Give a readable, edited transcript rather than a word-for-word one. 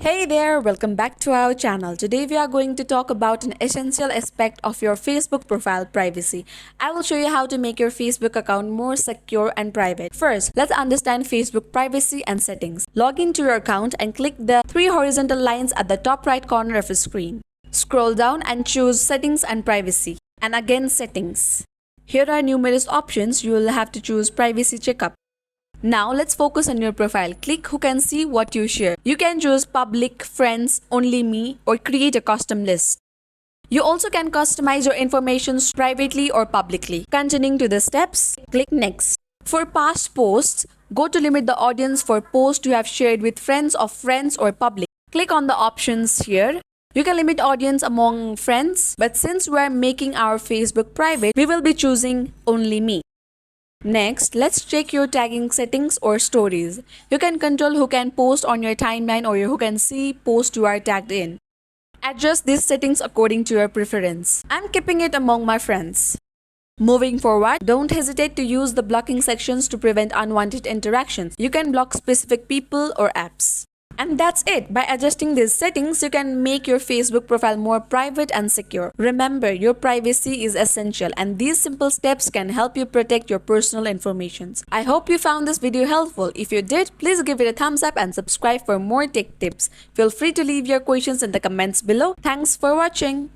Hey there, welcome back to our channel. Today we are going to talk about an essential aspect of your Facebook profile: privacy. I will show you how to make your Facebook account more secure and private. First, let's understand Facebook privacy and settings. Log into your account and click the three horizontal lines at the top right corner of the screen. Scroll down and choose Settings and Privacy, and again Settings. Here are numerous options. You will have to choose Privacy Checkup. Now let's focus on your profile. Click Who can see what you share. You can choose Public, Friends, Only Me, or create a custom list. You also can customize your information privately or publicly. Continuing to the steps, click Next. For past posts, go to Limit the audience for posts you have shared with friends or public. Click on the options here. You can limit audience among friends, but since we are making our Facebook private, we will be choosing Only Me. Next, let's check your tagging settings or stories. You can control who can post on your timeline or who can see posts you are tagged in. Adjust these settings according to your preference. I'm keeping it among my friends. Moving forward, don't hesitate to use the blocking sections to prevent unwanted interactions. You can block specific people or apps. And that's it. By adjusting these settings, you can make your Facebook profile more private and secure. Remember, your privacy is essential, and these simple steps can help you protect your personal information. I hope you found this video helpful. If you did, please give it a thumbs up and subscribe for more tech tips. Feel free to leave your questions in the comments below. Thanks for watching.